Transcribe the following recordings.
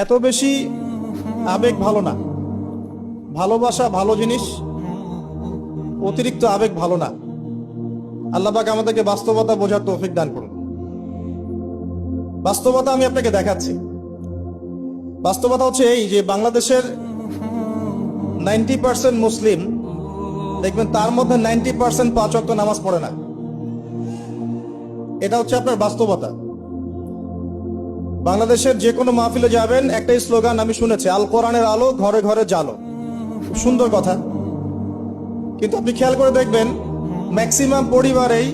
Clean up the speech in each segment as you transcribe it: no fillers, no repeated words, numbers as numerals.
এত বেশি আবেগ ভালো না। ভালোবাসা ভালো জিনিস, অতিরিক্ত আবেগ ভালো না। আল্লাহ পাক আমাদেরকে বাস্তবতা বোঝার তৌফিক দান করুন। বাস্তবতা আমি আপনাকে দেখাচ্ছি। বাস্তবতা হচ্ছে এই যে বাংলাদেশের 90% মুসলিম দেখবেন তার মধ্যে 90% 5 ওয়াক্ত নামাজ পড়ে না। এটা হচ্ছে আপনার বাস্তবতা। বাংলাদেশের যে কোনো মাহফিলে যাবেন, একটাই স্লোগান আমি শুনেছি, আল কোরআনের আলো ঘরে ঘরে জ্বালো। সুন্দর কথা, কিন্তু আপনি খেয়াল করে দেখবেন ম্যাক্সিমাম পরিবারেই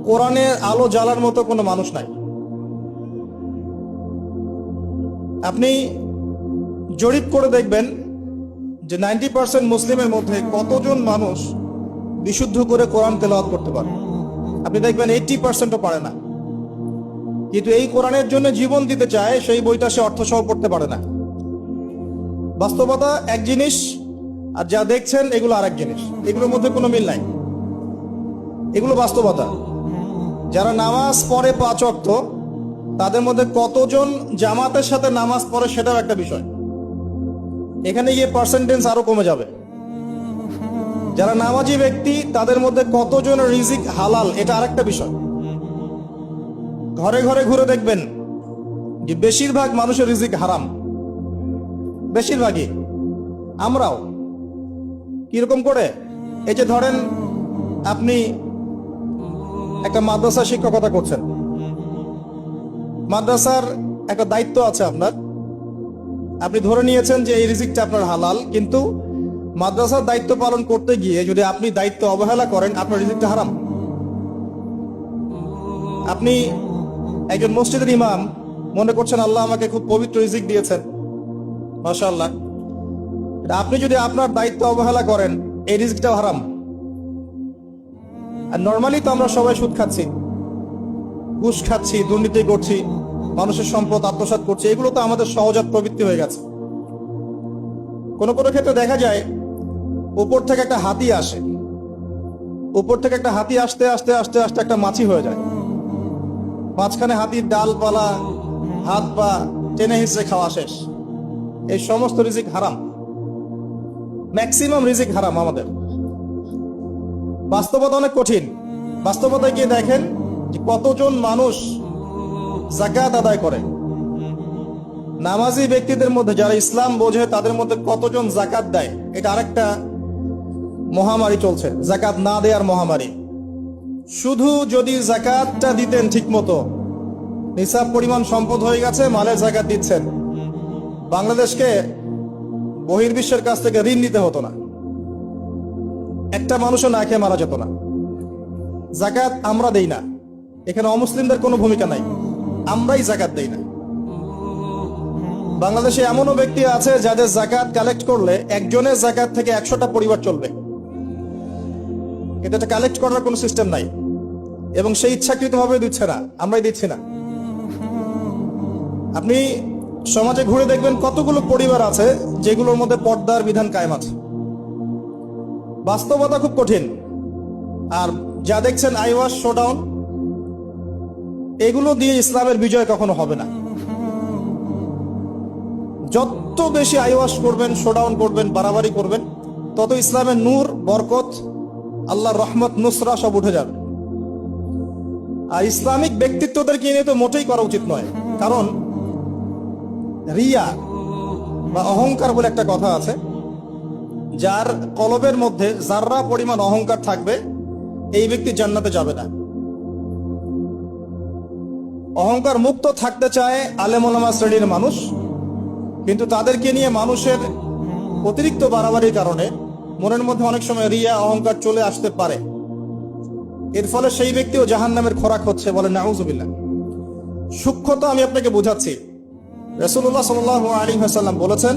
কোরআনের আলো জ্বালার মতো কোনো মানুষ নাই। আপনি জরিপ করে দেখবেন যে 90% মুসলিমের মধ্যে কতজন মানুষ বিশুদ্ধ করে কোরআন তেলাওয়াত করতে পারে। আপনি দেখবেন 80%ও পারে না। কিন্তু এই কোরআনের জন্য জীবন দিতে চায়, সেই বইটা সে অর্থ সহ পড়তে পারে না। বাস্তবতা এক জিনিস, আর যা দেখছেন এগুলো আরেক জিনিস। এগুলোর মধ্যে কোনো মিল নাই। এগুলো বাস্তবতা। যারা নামাজ পড়ে 5 ওয়াক্ত, তাদের মধ্যে কতজন জামাতের সাথে নামাজ পড়ে সেটাও একটা বিষয়। এখানে গিয়ে পার্সেন্টেজ আরো কমে যাবে। যারা নামাজি ব্যক্তি তাদের মধ্যে কতজন রিজিক হালাল, এটা আরেকটা বিষয়। ঘরে ঘরে ঘুরে দেখবেন যে বেশিরভাগ মানুষের রিজিক হারাম, বেশিরভাগই। আমরাও কিরকম করে, এই যে ধরেন আপনি একটা মাদ্রাসা শিক্ষকতা করছেন, মাদ্রাসার একটা দায়িত্ব আছে আপনার। আপনি ধরে নিয়েছেন যে এই রিজিকটা আপনার হালাল, কিন্তু মাদ্রাসার দায়িত্ব পালন করতে গিয়ে যদি আপনি দায়িত্ব অবহেলা করেন, আপনার রিজিকটা হারাম। আপনি একজন মসজিদের ইমাম, মনে করছেন আল্লাহ আমাকে খুব পবিত্র রিজিক দিয়েছেন, মাশাআল্লাহ। আপনি যদি আপনার দায়িত্ব অবহেলা করেন, এই রিজিকটাও হারাম। আর নর্মালি তো আমরা সবাই সুদ খাচ্ছি, ঘুষ খাচ্ছি, দুর্নীতি করছি, মানুষের সম্পদ আত্মসাৎ করছি। এগুলো তো আমাদের সহজাত প্রবৃত্তি হয়ে গেছে। কোনো কোনো ক্ষেত্রে দেখা যায় উপর থেকে একটা হাতি আসে, উপর থেকে একটা হাতি আসতে আস্তে আস্তে আস্তে একটা মাছি হয়ে যায়। মাঝখানে হাতির ডালপালা, হাত পা টেনে হিসেবে খাওয়া শেষ। এই সমস্ত রিজিক হারাম, ম্যাক্সিমাম রিজিক হারাম আমাদের। বাস্তবতা অনেক কঠিন। বাস্তবতায় গিয়ে দেখেন যে কতজন মানুষ যাকাত আদায় করে। নামাজি ব্যক্তিদের মধ্যে যারা ইসলাম বোঝে তাদের মধ্যে কতজন যাকাত দেয়। এটা আরেকটা মহামারী চলছে, যাকাত না দেওয়ার মহামারী। শুধু যদি যাকাতটা দিতেন ঠিক মতো, নিসাব পরিমাণ সম্পদ হয়ে গেছে, মালের যাকাত দিচ্ছেন, বাংলাদেশকে বহির্বিশ্বের কাছ থেকে ঋণ নিতে হতো না, একটা মানুষও না খেয়ে মারা যেত না। যাকাত আমরা দেই না, এখানে অমুসলিমদের কোনো ভূমিকা নাই, আমরাই যাকাত দেই না। বাংলাদেশে এমনও ব্যক্তি আছে যাদের যাকাত কালেক্ট করলে একজনের যাকাত থেকে 100টা পরিবার চলবে। এটা কালেক্ট করার কোনো সিস্টেম নাই, এবং সেই ইচ্ছাকৃতভাবে দিচ্ছে না, আমরাই দিচ্ছি না। আপনি সমাজে ঘুরে দেখবেন কতগুলো পরিবার আছে যেগুলোর মধ্যে পর্দার বিধান কায়েম আছে। বাস্তবতা খুব কঠিন। আর যা দেখছেন আইওয়াশ, শোডাউন, এগুলো দিয়ে ইসলামের বিজয় কখনো হবে না। যত বেশি আইওয়াশ করবেন, শোডাউন করবেন, বাড়াবাড়ি করবেন, তত ইসলামের নূর, বরকত, আল্লাহর রহমত, নুসরা সব উঠে যাবে। আর ইসলামিক ব্যক্তিত্বদেরকে নিয়ে তো মোটেই করা উচিত নয়। কারণ রিয়া বা অহংকার বলে একটা কথা আছে, যার কলবের মধ্যে যাররা পরিমাণ অহংকার থাকবে, এই ব্যক্তি জান্নাতে যাবে না। অহংকার মুক্ত থাকতে চায় আলেম ওলামা শ্রেণীর মানুষ, কিন্তু তাদেরকে নিয়ে মানুষের অতিরিক্ত বাড়াবাড়ির কারণে মনের মধ্যে অনেক সময় রিয়া, অহংকার চলে আসতে পারে। এর ফলে সেই ব্যক্তিও জাহান্নামের খোরাক হচ্ছে, বলে নাউজুবিল্লাহ। সূক্ষ্মতা আমি আপনাকে বোঝাচ্ছি। রাসূলুল্লাহ সাল্লাল্লাহু আলাইহি ওয়াসাল্লাম বলেছেন,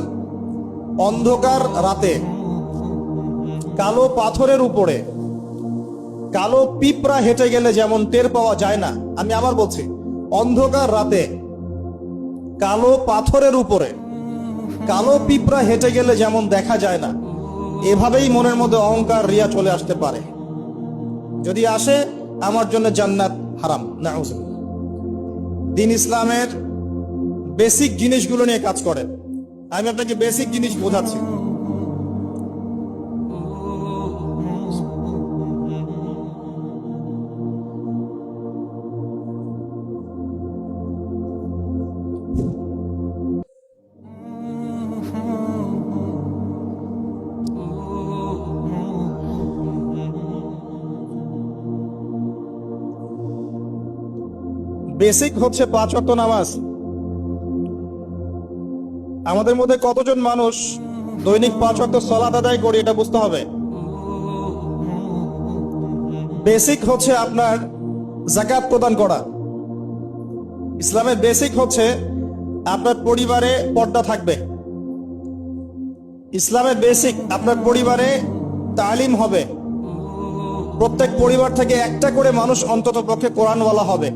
অন্ধকার রাতে কালো পাথরের উপরে কালো পিঁপড়া হেঁটে গেলে যেমন টের পাওয়া যায় না, আমি আবার বলছি, অন্ধকার রাতে কালো পাথরের উপরে কালো পিঁপড়া হেঁটে গেলে যেমন দেখা যায় না, এভাবেই মনের মধ্যে অহংকার, রিয়া চলে আসতে পারে। যদি আসে, আমার জন্য জান্নাত হারাম, নাউজুবিল্লাহ। দ্বীন ইসলামের বেসিক জিনিসগুলো নিয়ে কাজ করেন। আমি আপনাকে বেসিক জিনিস বোঝাচ্ছি। বেসিক হচ্ছে 5 ওয়াক্ত নামাজ। আমাদের মধ্যে কতজন মানুষ দৈনিক 5 ওয়াক্ত সালাত আদায় করি এটা বুঝতে হবে। বেসিক হচ্ছে আপনার যাকাত প্রদান করা। ইসলামের বেসিক হচ্ছে আপনার পরিবারে পর্দা থাকবে। ইসলামের বেসিক আপনার পরিবারে তালিম হবে। প্রত্যেক পরিবার থেকে একটা করে মানুষ অন্তত পক্ষে কোরআনওয়ালা হবে,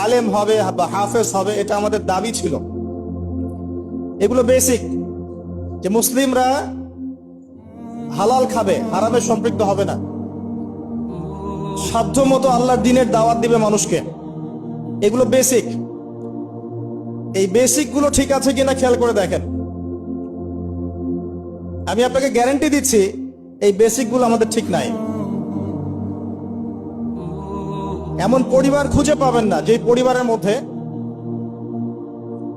আলেম হবে বা হাফেজ হবে, এটা আমাদের দাবি ছিল। এগুলো বেসিক, যে মুসলিমরা হালাল খাবে, হারামে সম্পৃক্ত হবে না, সাধ্য মতো আল্লাহর দ্বীনের দাওয়াত দিবে মানুষকে। এগুলো বেসিক। এই বেসিক গুলো ঠিক আছে কিনা খেয়াল করে দেখেন। আমি আপনাকে গ্যারান্টি দিচ্ছি এই বেসিক গুলো আমাদের ঠিক নাই। এমন পরিবার খুঁজে পাবেন না যে পরিবারের মধ্যে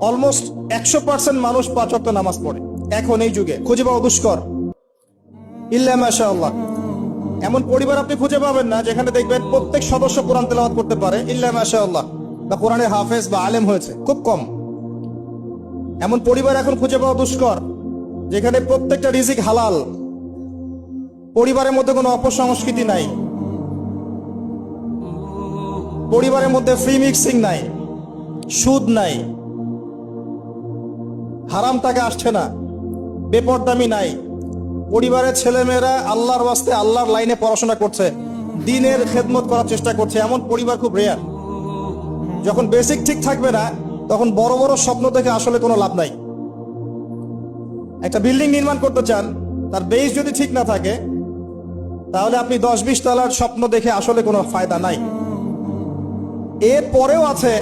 অলমোস্ট 100% মানুষ 5 ওয়াক্ত নামাজ পড়ে। এখন এই যুগে খুঁজে পাওয়া দুষ্কর, ইল্লা মাশাআল্লাহ। এমন পরিবার আপনি খুঁজে পাবেন না যেখানে দেখবেন প্রত্যেক সদস্য কোরআন তেলাওয়াত করতে পারে, ইল্লা মাশাআল্লাহ, বা কোরআনের হাফেজ বা আলেম হয়েছে, খুব কম। এমন পরিবার এখন খুঁজে পাওয়া দুষ্কর যেখানে প্রত্যেকটা রিজিক হালাল, পরিবারের মধ্যে কোনো অপসংস্কৃতি নাই, পরিবারের মধ্যে ফ্রি মিক্সিং নাই, সুদ নাই, হারাম টাকা আসছে না, বেপরদামি নাই। পরিবারের ছেলেমেয়েরা আল্লাহর ওয়াস্তে আল্লাহর লাইনে পড়াশোনা করছে, দ্বীনের খেদমত করার চেষ্টা করছে। এমন পরিবার খুব রেয়ার। যখন বেসিক ঠিক থাকবে না তখন বড় বড় স্বপ্ন দেখে আসলে কোনো লাভ নাই। একটা বিল্ডিং নির্মাণ করতে চান, তার বেস যদি ঠিক না থাকে তাহলে আপনি 10-20 তলার স্বপ্ন দেখে আসলে কোনো ফায়দা নাই। এর পরেও আছে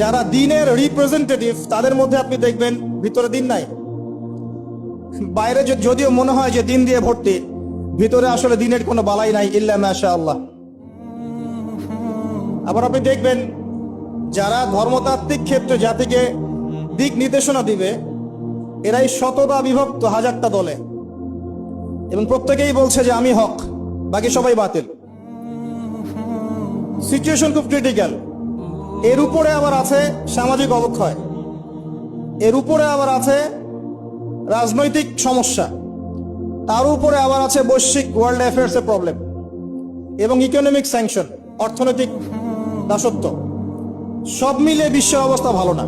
যারা দ্বীনের রিপ্রেজেন্টেটিভ, তাদের মধ্যে আপনি দেখবেন ভিতরে দ্বীন নাই। বাইরে যদিও মনে হয় যে দ্বীন দিয়ে ভর্তি, ভিতরে আসলে দ্বীনের কোনো বালাই নাই, ইল্লা মাশাআল্লাহ। আবার আপনি দেখবেন যারা ধর্মতাত্ত্বিক ক্ষেত্রে জাতিকে দিক নির্দেশনা দিবে, এরাই শতটা বিভক্ত হাজারটা দলে, এবং প্রত্যেকেই বলছে যে আমি হক, বাকি সবাই বাতিল। সিচুয়েশন খুব ক্রিটিক্যাল। এর উপরে আবার আছে সামাজিক অবক্ষয়, এর উপরে আবার আছে রাজনৈতিক সমস্যা, তার উপরে আবার আছে বৈশ্বিক ওয়ার্ল্ড অ্যাফেয়ার্স এর প্রবলেম এবং ইকোনমিক স্যাংশন, অর্থনৈতিক দাসত্ব। সব মিলে বিশ্ব অবস্থা ভালো না।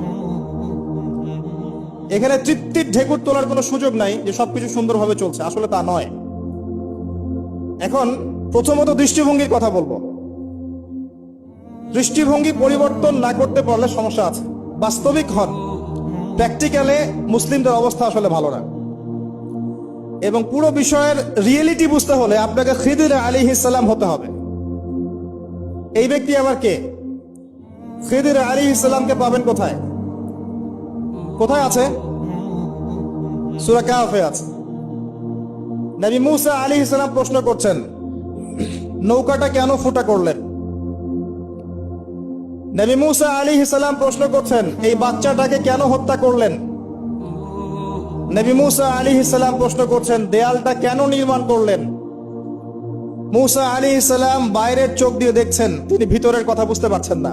এখানে তৃপ্তির ঢেকুর তোলার কোনো সুযোগ নাই যে সবকিছু সুন্দরভাবে চলছে, আসলে তা নয়। এখন প্রথমত দৃষ্টিভঙ্গির কথা বলবো। দৃষ্টিভঙ্গি পরিবর্তন না করতে পারলে সমস্যা আছে। বাস্তবিক হন, প্র্যাকটিক্যালে মুসলিমদের অবস্থা আসলে ভালো না। এবং পুরো বিষয়ের রিয়েলিটি বুঝতে হলে আপনাকে খিদির আলাইহিস সালাম হতে হবে। এই ব্যক্তি আবার কে? খিদির আলাইহিস সালামকে পাবেন কোথায়? কোথায় আছে? সূরা কাহফে আছে। নবী মুসা আলাইহিস সালাম প্রশ্ন করছেন, নৌকাটা কেন ফুটা করলেন? নবী মুসা আলাইহিস সালাম প্রশ্ন করছেন, এই বাচ্চাটাকে কেন হত্যা করলেন? নবী মুসা আলাইহিস সালাম প্রশ্ন করছেন, দেয়ালটা কেন নির্মাণ করলেন? মুসা আলাইহিস সালাম বাইরের চোখ দিয়ে দেখছেন, তিনি ভিতরের কথা বুঝতে পারছেন না।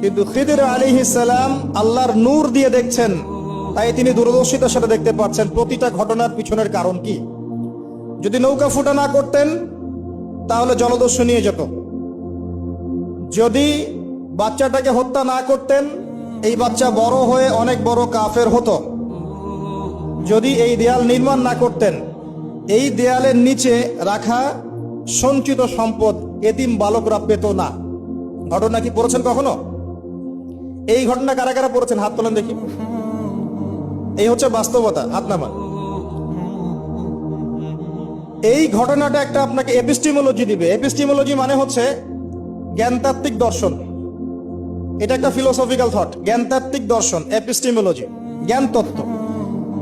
কিন্তু খিদির আলাইহিস সালাম আল্লাহর নূর দিয়ে দেখছেন, তাই তিনি দূরদর্শিতার সাথে দেখতে পাচ্ছেন প্রতিটা ঘটনার পিছনের কারণ কি। যদি নৌকা ফুটা না করতেন তাহলে জলদস্যু নিয়ে যেত। যদি বাচ্চাটাকে হত্যা না করতেন, এই বাচ্চা বড় হয়ে অনেক বড় কাফের হতো। যদি এই দেয়াল নির্মাণ না করতেন, এই দেয়ালের নিচে রাখা সঞ্চিত সম্পদ এতিম বালকরা পেত না। ঘটনা কি পড়েছেন কখনো? এই ঘটনা কারা কারা পড়েছেন? হাত তোলেন দেখি। এই হচ্ছে বাস্তবতা, হাত নামান। এই ঘটনাটা একটা আপনাকে এপিস্টিমোলজি দিবে। এপিস্টিমোলজি মানে হচ্ছে জ্ঞানতাত্ত্বিক দর্শন। এটা একটা ফিলোসফিক্যাল থট, জ্ঞানতাত্ত্বিক দর্শন, এপিস্টিমোলজি, জ্ঞান তত্ত্ব।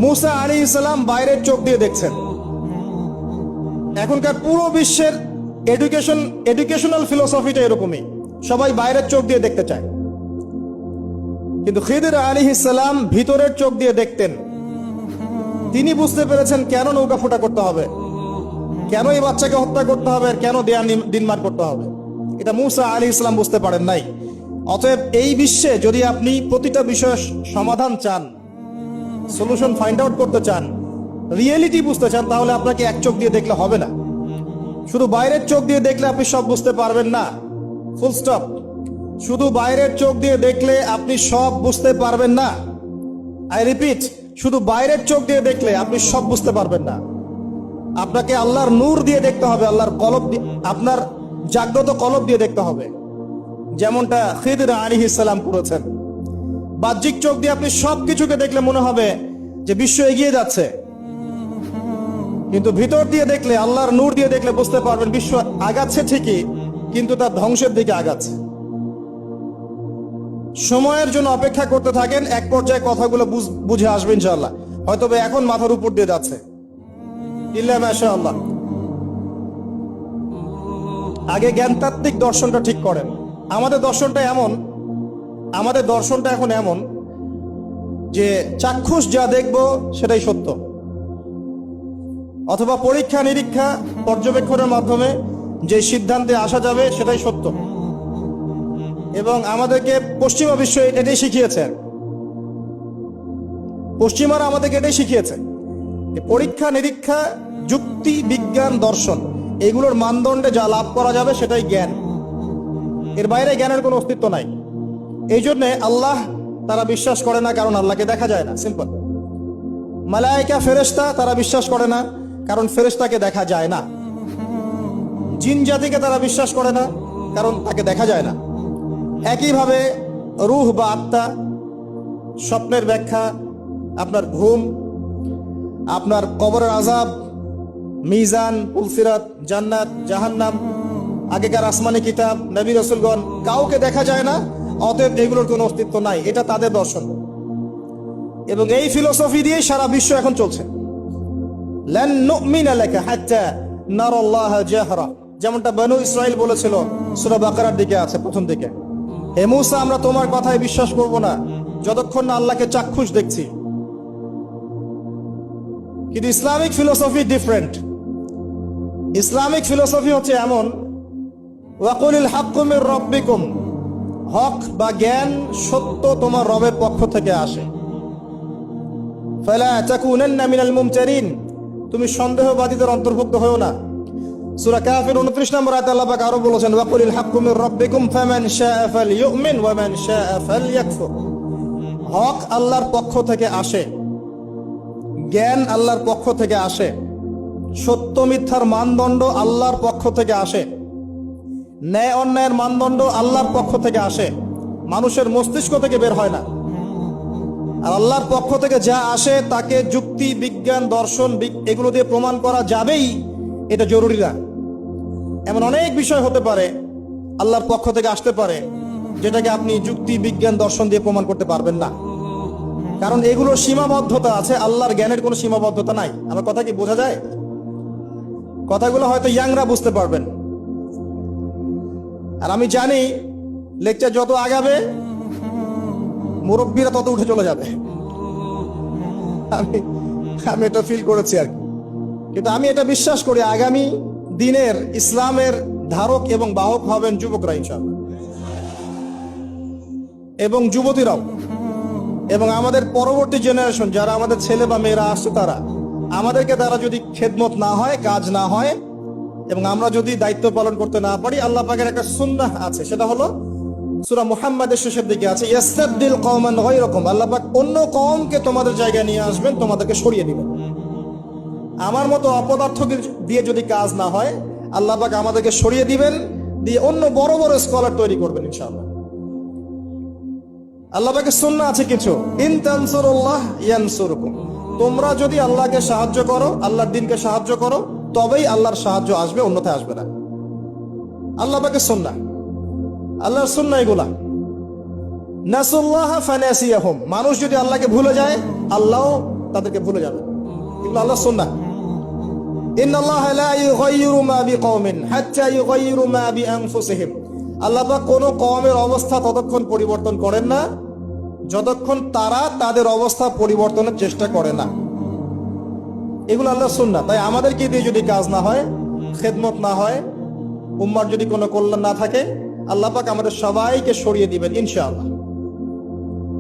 মুসা আলাইহিস সালাম বাইরের চোখ দিয়ে দেখছেন। এখনকার পুরো বিশ্বের এডুকেশনাল ফিলোসফিটা এরকমই, সবাই বাইরের চোখ দিয়ে দেখতে চায়। কিন্তু খিদির আলাইহিস সালাম ভিতরের চোখ দিয়ে দেখতেন। তিনি বুঝতে পেরেছেন কেন নৌকা ফোটা করতে হবে, কেন এই বাচ্চাকে হত্যা করতে হবে, কেন দেয়া দিনমার করতে হবে। এটা মুসা আলাইহিস সালাম বুঝতে পারেন নাই। অতএব এই বিশ্বে যদি আপনি প্রতিটা বিষয়ের সমাধান চান, সলিউশন ফাইন্ড আউট করতে চান, রিয়েলিটি বুঝতে চান, তাহলে আপনাকে এক চোখ দিয়ে দেখলে হবে না। শুধু বাইরের চোখ দিয়ে দেখলে আপনি সব বুঝতে পারবেন না, ফুল স্টপ। শুধু বাইরের চোখ দিয়ে দেখলে আপনি সব বুঝতে পারবেন না। আই রিপিট, শুধু বাইরের চোখ দিয়ে দেখলে আপনি সব বুঝতে পারবেন না। আপনাকে আল্লাহর নূর দিয়ে দেখতে হবে, আল্লাহর কলব দিয়ে, আপনার জাগ্রত কলব দিয়ে দেখতে হবে, যেমনটা খিদির আলাইহিস সালাম করেছেন। বাহ্যিক চোখ দিয়ে আপনি সবকিছুকে দেখলে মনে হবে যে বিশ্ব এগিয়ে যাচ্ছে, কিন্তু ভিতর দিয়ে দেখলে, আল্লাহর নূর দিয়ে দেখলে বুঝতে পারবেন বিশ্ব আগাচ্ছে ঠিকই, কিন্তু তার ধ্বংসের দিকে আগাচ্ছে। সময়ের জন্য অপেক্ষা করতে থাকেন, এক পর্যায়ে কথাগুলো বুঝে আসবে ইনশাআল্লাহ। হয়তো এখন মাথার উপর দিয়ে যাচ্ছে, ইল্লা মাশাআল্লাহ। আগে জ্ঞানতাত্ত্বিক দর্শনটা ঠিক করেন। আমাদের দর্শনটা এখন এমন যে চাক্ষুষ যা দেখব সেটাই সত্য, অথবা পরীক্ষা নিরীক্ষা পর্যবেক্ষণের মাধ্যমে যে সিদ্ধান্তে আসা যাবে সেটাই সত্য। এবং আমাদেরকে পশ্চিমা বিশ্ব এটাই শিখিয়েছে, পশ্চিমারা আমাদেরকে এটাই শিখিয়েছে। পরীক্ষা নিরীক্ষা, যুক্তি, বিজ্ঞান, দর্শন, এগুলোর মানদণ্ডে যা লাভ করা যাবে সেটাই জ্ঞান। এর বাইরে জ্ঞানের কোনো অস্তিত্ব নাই। এই জন্যে আল্লাহ তারা বিশ্বাস করে না, কারণ আল্লাহকে দেখা যায় না, সিম্পল। মালায়েকা, ফেরেশতা তারা বিশ্বাস করে না, কারণ ফেরেশতাকে দেখা যায় না। জিন জাতিকে তারা বিশ্বাস করে না, কারণ তাকে দেখা যায় না। একইভাবে রূহ বা আত্মা, স্বপ্নের ব্যাখ্যা, আপনার ঘুম, আপনার কবরের আযাব, মিজান, পুলসিরাত, জান্নাত, জাহান্নাম, আগেকার আসমানি কিতাব, নবী রাসূলগণ, কাউকে দেখা যায় না, অতএব এগুলোর কোনো অস্তিত্ব নাই। এটা তাদের দর্শন, এবং এই ফিলোসফি দিয়ে সারা বিশ্ব এখন চলছে। লান নুমিনা লাকা হাত্তা নারাল্লাহ জাহরা, যেমনটা বনু ইসরাইল বলেছিল, সূরা বাকারার দিকে আছে, প্রথম দিকে। হে মূসা, আমরা তোমার কথায় বিশ্বাস করব না যতক্ষণ না আল্লাহকে চাক্ষুষ দেখছি। কিন্তু Islamic philosophy different. Islamic philosophy হচ্ছে এমন, ওয়াকুলিল হাক্কু মির রাব্বিকুম, হক বা জ্ঞান, সত্য তোমার রবের পক্ষ থেকে আসে। ফালা তাকুনান্না মিনাল মুমতারিন, তুমি সন্দেহবাদীদের অন্তর্ভুক্ত হও না। সূরা কাফির 29 নম্বর আয়াতে আল্লাহ পাক আরো বলেছেন, ওয়াকুলিল হাক্কু মির রাব্বিকুম ফামান শাআ ফালইউমিন ওয়া মান শাআ ফালইয়াকফুর। হক আল্লাহর পক্ষ থেকে আসে, জ্ঞান আল্লাহর পক্ষ থেকে আসে, সত্য মিথ্যার মানদণ্ড আল্লাহর পক্ষ থেকে আসে, ন্যায় অন্যায়ের মানদণ্ড আল্লাহর পক্ষ থেকে আসে, মানুষের মস্তিষ্ক থেকে বের হয় না। আর আল্লাহর পক্ষ থেকে যা আসে তাকে যুক্তি, বিজ্ঞান, দর্শন এগুলো দিয়ে প্রমাণ করা যাবেই, এটা জরুরি না। এমন অনেক বিষয় হতে পারে আল্লাহর পক্ষ থেকে আসতে পারে, যেটাকে আপনি যুক্তি, বিজ্ঞান, দর্শন দিয়ে প্রমাণ করতে পারবেন না, কারণ এগুলোর সীমাবদ্ধতা আছে। আল্লাহর জ্ঞানের কোনো সীমাবদ্ধতা নাই। আমার কথা কি বোঝা যায়? কথাগুলো হয়তো ইয়াংরা বুঝতে পারবেন। আর আমি জানি লেকচার যত আগাবে মুরব্বীরা তত উঠে চলে যাবে, আমি এটা ফিল করেছি আর কি। কিন্তু আমি এটা বিশ্বাস করি, আগামী দিনের ইসলামের ধারক এবং বাহক হবেন যুবকরা ইনশাআল্লাহ, এবং যুবতীরাও, এবং আমাদের পরবর্তী জেনারেশন যারা আমাদের ছেলে বা মেয়েরা আসছে, আমাদেরকে তারা যদি খেদমত না হয়, কাজ না হয়, এবং আমরা যদি দায়িত্ব পালন করতে না পারি, আল্লাহ পাকের একটা সুন্নাহ আছে, সেটা হলো সূরা মুহাম্মাদের শেষের দিকে আছে, ইয়াস্তাবদিল কওমান গায়রাকুম, আল্লাহ পাক অন্য কওমকে তোমাদের জায়গায় নিয়ে আসবেন, তোমাদেরকে সরিয়ে দিবেন। আমার মতো অপদার্থ দিয়ে যদি কাজ না হয়, আল্লাহ পাক আমাদেরকে সরিয়ে দিবেন, দিয়ে অন্য বড় বড় স্কলার তৈরি করবেন ইনশাআল্লাহ। আল্লাহ পাকের সুন্নাহ আছে কিছু, ইন তানসুরুল্লাহ ইয়ানসুরকুম, তোমরা যদি আল্লাহকে সাহায্য করো, আল্লাহর দ্বীনকে সাহায্য করো, তবেই আল্লাহর সাহায্য আসবে, অন্যথায় আসবে না। আল্লাহ পাকের সুন্নাহ, আল্লাহর সুন্নাহ এগুলা। নাসুল্লাহ ফানাসিয়াহুম, মানুষ যদি আল্লাহকে ভুলে যায় আল্লাহও তাদেরকে ভুলে যাবে। এগুলো আল্লাহর সুন্নাহ। ইন্নাল্লাহা লা ইউগাইয়িরু মা বিকওমিন হাত্তা ইউগাইয়িরু মা বিআনফুসিহিম, আল্লাহ পাক কোন কওমের অবস্থা ততক্ষণ পরিবর্তন করেন না যতক্ষণ তারা তাদের অবস্থা পরিবর্তনের চেষ্টা করে না। এগুলো আল্লাহর সুন্নাহ। তাই আমাদেরকে দিয়ে যদি কাজ না হয়, খেদমত না হয়, উম্মার যদি কোনো কল্যাণ না থাকে, আল্লাহ পাক আমাদের সবাইকে সরিয়ে দিবেন ইনশাআল্লাহ,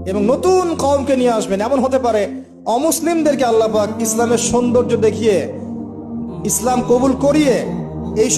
এবং নতুন কওমকে নিয়ে আসবেন। এমন হতে পারে অমুসলিমদেরকে আল্লাহ পাক ইসলামের সৌন্দর্য দেখিয়ে, ইসলাম কবুল করিয়ে এই